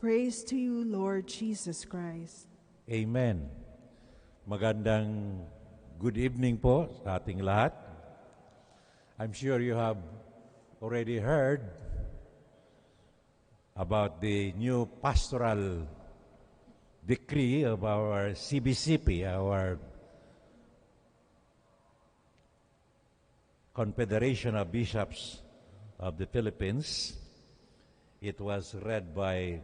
Praise to you, Lord Jesus Christ. Amen. Magandang good evening po sa ating lahat. I'm sure you have already heard about the new pastoral decree of our CBCP, our Confederation of Bishops of the Philippines. It was read by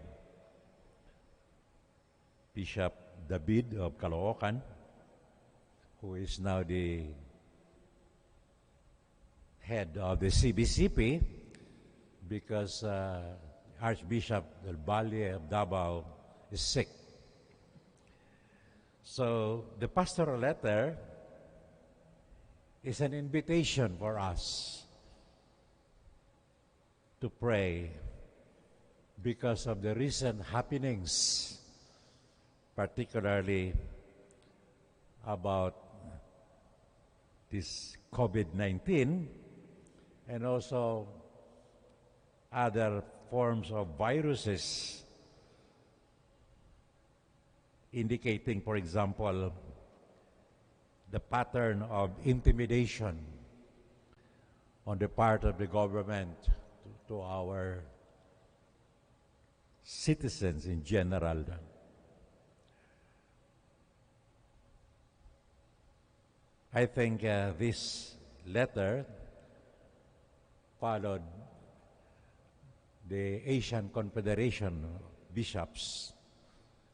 Bishop David of Caloocan, who is now the head of the CBCP, because Archbishop Del Valle of Davao is sick. So the pastoral letter is an invitation for us to pray because of the recent happenings, particularly about this COVID-19 and also other forms of viruses, indicating, for example, the pattern of intimidation on the part of the government to our citizens in general. I think this letter followed the Asian Confederation of Bishops,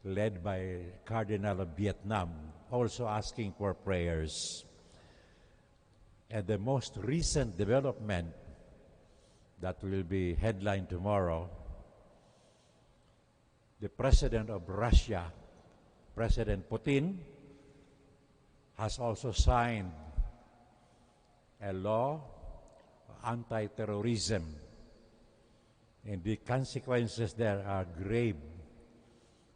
led by Cardinal of Vietnam, also asking for prayers. And the most recent development that will be headlined tomorrow, the President of Russia, President Putin, has also signed a law anti-terrorism, and the consequences there are grave,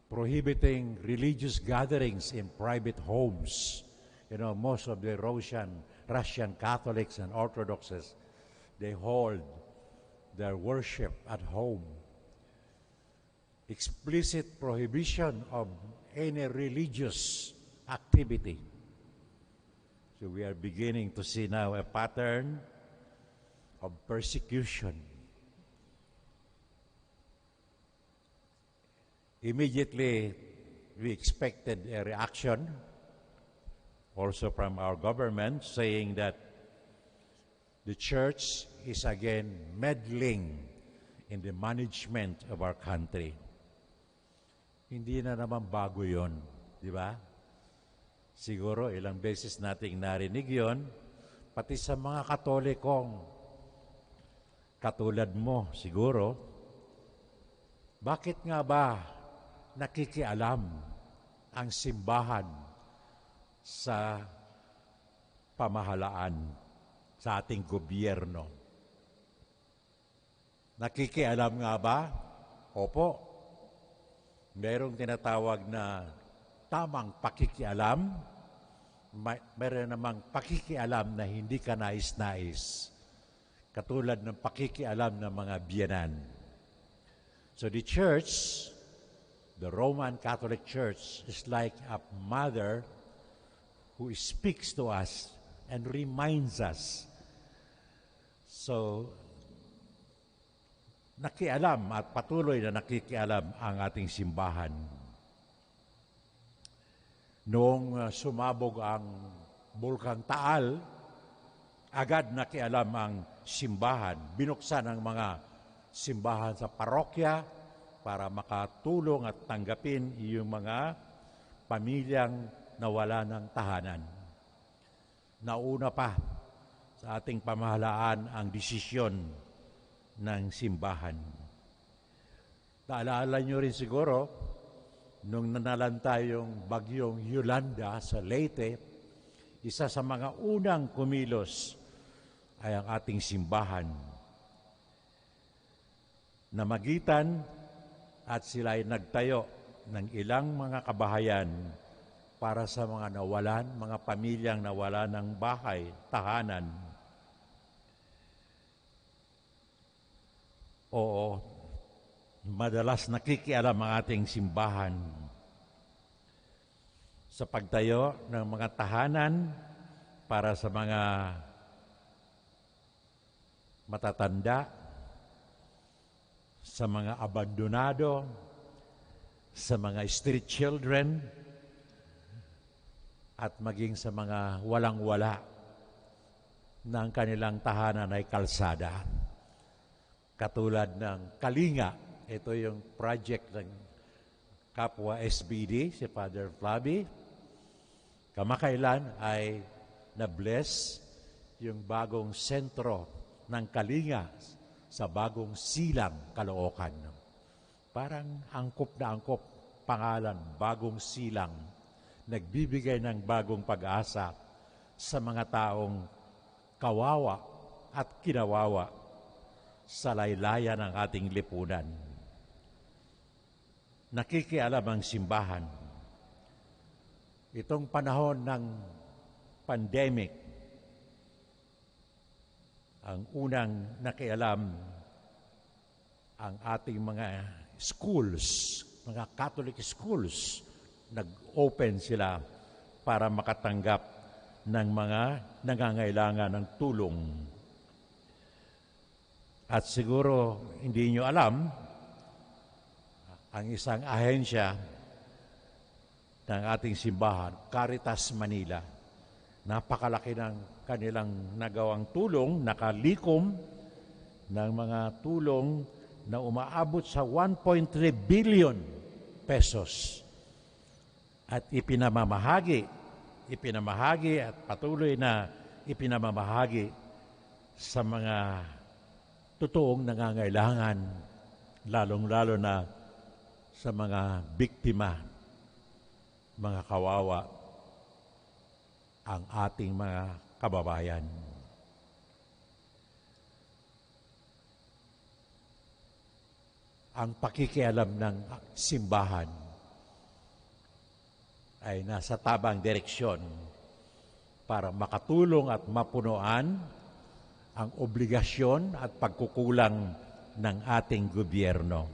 prohibiting religious gatherings in private homes. You know, most of the Russian Catholics and Orthodoxes, they hold their worship at home. Explicit prohibition of any religious activity. So we are beginning to see now a pattern of persecution. Immediately, we expected a reaction also from our government saying that the church is again meddling in the management of our country. Hindi na naman bago yon, di ba? Siguro ilang beses nating narinig yon, pati sa mga Katolikong katulad mo siguro. Bakit nga ba nakikialam ang simbahan sa pamahalaan, sa ating gobyerno? Nakikialam nga ba? Opo. Merong tinatawag na tamang pakikialam, meron namang pakikialam na hindi ka nais-nais, katulad ng pakikialam ng mga biyenan. So the church, the Roman Catholic Church, is like a mother who speaks to us and reminds us. So, nakialam at patuloy na nakikialam ang ating simbahan. Noong sumabog ang Bulkang Taal, agad nakialam ang simbahan. Binuksan ang mga simbahan sa parokya para makatulong at tanggapin yung mga pamilyang nawala ng tahanan. Nauna pa sa ating pamahalaan ang desisyon ng simbahan. Naalala nyo rin siguro, nung nanalanta yung bagyong Yolanda sa Leyte, isa sa mga unang kumilos ay ang ating simbahan. Namagitan at sila ay nagtayo ng ilang mga kabahayan para sa mga nawalan, mga pamilyang nawalan ng bahay, tahanan. Oo, madalas nakikialam ang ating simbahan sa pagtayo ng mga tahanan para sa mga matatanda, sa mga abandonado, sa mga street children, at maging sa mga walang-wala na ang kanilang tahanan ay kalsada. Katulad ng Kalinga, ito yung project ng kapwa SBD, si Father Flavi. Kamakailan ay na-bless yung bagong sentro ng Kalinga sa bagong silang Caloocan. Parang angkop na angkop pangalan, bagong silang. Nagbibigay ng bagong pag-asa sa mga taong kawawa at kinawawa sa laylayan ng ating lipunan. Nakikialam ang simbahan. Itong panahon ng pandemic, ang unang nakialam ang ating mga schools, mga Catholic schools, nag-open sila para makatanggap ng mga nangangailangan ng tulong. At siguro hindi nyo alam, ang isang ahensya ng ating simbahan, Caritas Manila, napakalaki ng kanilang nagawang tulong, nakalikom ng mga tulong na umaabot sa 1.3 billion pesos. At ipinamamahagi at patuloy na ipinamamahagi sa mga totoong nangangailangan, lalong-lalo na sa mga biktima, mga kawawa, ang ating mga kababayan. Ang pakikialam ng simbahan ay nasa tabang direksyon para makatulong at mapunuan ang obligasyon at pagkukulang ng ating gobyerno.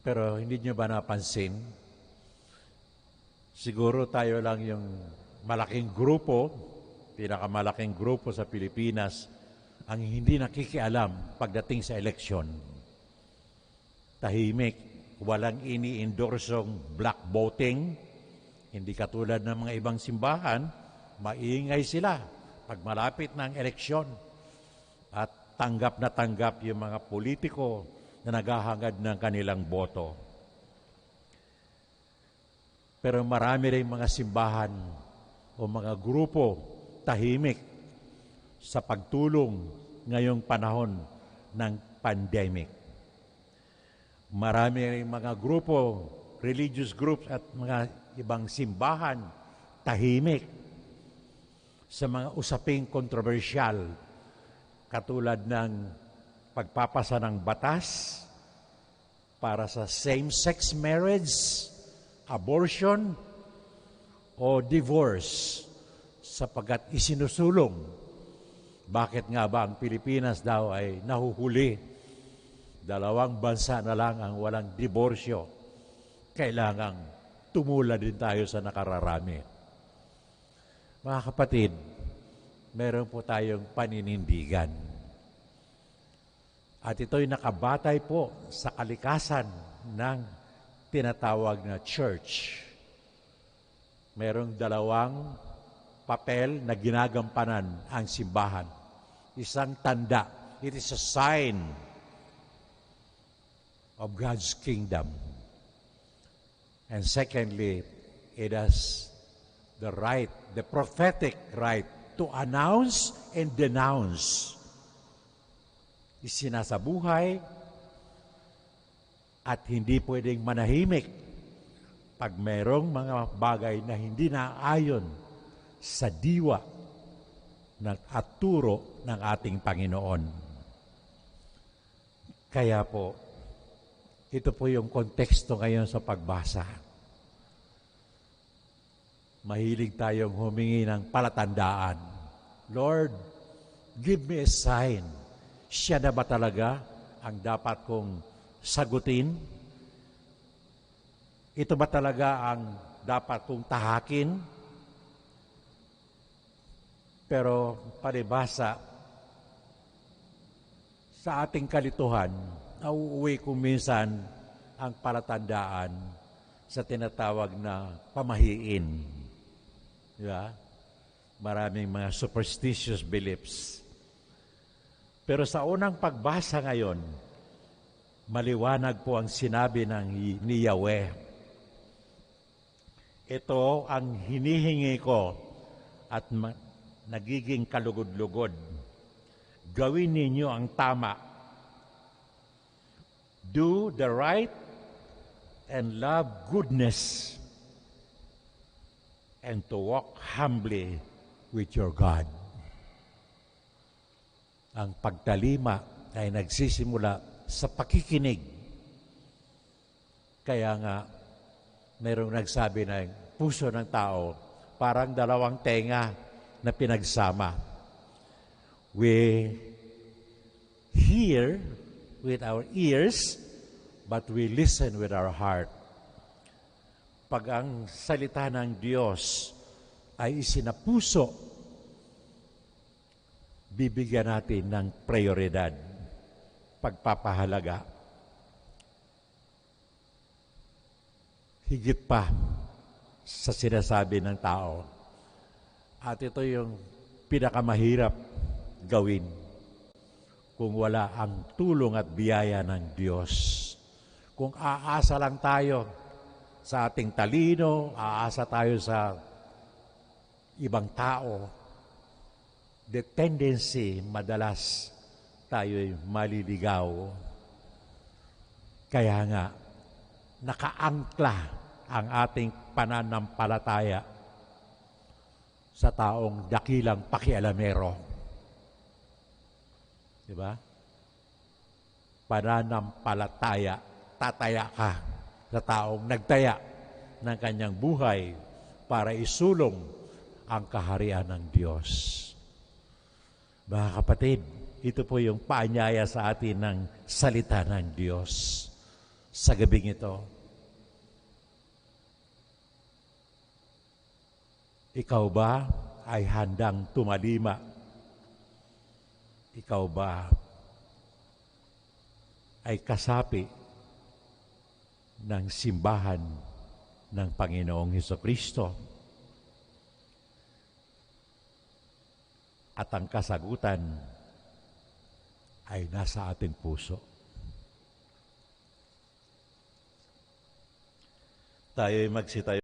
Pero hindi nyo ba napansin? Siguro tayo lang yung malaking grupo, pinakamalaking grupo sa Pilipinas, ang hindi nakikialam pagdating sa eleksyon. Tahimik, walang ini-endorsong black voting, hindi katulad ng mga ibang simbahan, maingay sila pag malapit ng eleksyon at tanggap na tanggap yung mga politiko na naghahangad ng kanilang boto. Pero marami rin mga simbahan o mga grupo tahimik sa pagtulong ngayong panahon ng pandemic. Marami rin mga grupo, religious groups at mga ibang simbahan tahimik sa mga usaping kontrobersyal katulad ng pagpapasa ng batas para sa same-sex marriage, abortion, o divorce sapagkat isinusulong. Bakit nga ba ang Pilipinas daw ay nahuhuli? 2 bansa na lang ang walang diborsyo. Kailangang tumula din tayo sa nakararami. Mga kapatid, meron po tayong paninindigan. At ito'y nakabatay po sa kalikasan ng tinatawag na church. Merong 2 papel na ginagampanan ang simbahan. Isang tanda, it is a sign of God's kingdom. And secondly, it has the right, the prophetic right to announce and denounce. Isinasabuhay at hindi pwedeng manahimik pag mayroong mga bagay na hindi naayon sa diwa at turo ng ating Panginoon. Kaya po, ito po yung konteksto ngayon sa pagbasa. mahilig tayong humingi ng palatandaan. Lord, give me a sign. Siya na ba talaga ang dapat kong sagutin? Ito ba talaga ang dapat kong tahakin? Pero palibhasa, sa ating kalituhan, nauuwi kung minsan ang palatandaan sa tinatawag na pamahiin. Diba? Maraming mga superstitious beliefs. Pero sa unang pagbasa ngayon, maliwanag po ang sinabi ni Yahweh. Ito ang hinihingi ko at nagiging kalugod-lugod. Gawin ninyo ang tama. Do the right and love goodness and to walk humbly with your God. Ang pagtalima ay nagsisimula sa pakikinig. Kaya nga, mayroong nagsabi na puso ng tao parang dalawang tenga na pinagsama. We hear with our ears, but we listen with our heart. Pag ang salita ng Diyos ay isinapuso, bibigyan natin ng prioridad, pagpapahalaga. Higit pa sa sinasabi ng tao. At ito yung pinakamahirap gawin kung wala ang tulong at biyaya ng Diyos. Kung aasa lang tayo sa ating talino, aasa tayo sa ibang tao, the tendency, madalas tayo'y maliligaw. Kaya nga, nakaangkla ang ating pananampalataya sa taong dakilang pakialamero. Diba? Pananampalataya, tataya ka sa taong nagtaya ng kanyang buhay para isulong ang kaharian ng Diyos. Mga kapatid, ito po yung paanyaya sa atin ng salita ng Diyos sa gabing ito. Ikaw ba ay handang tumalima? Ikaw ba ay kasapi ng simbahan ng Panginoong Hesukristo? At ang kasagutan ay nasa ating puso. Tayo'y magsitayo.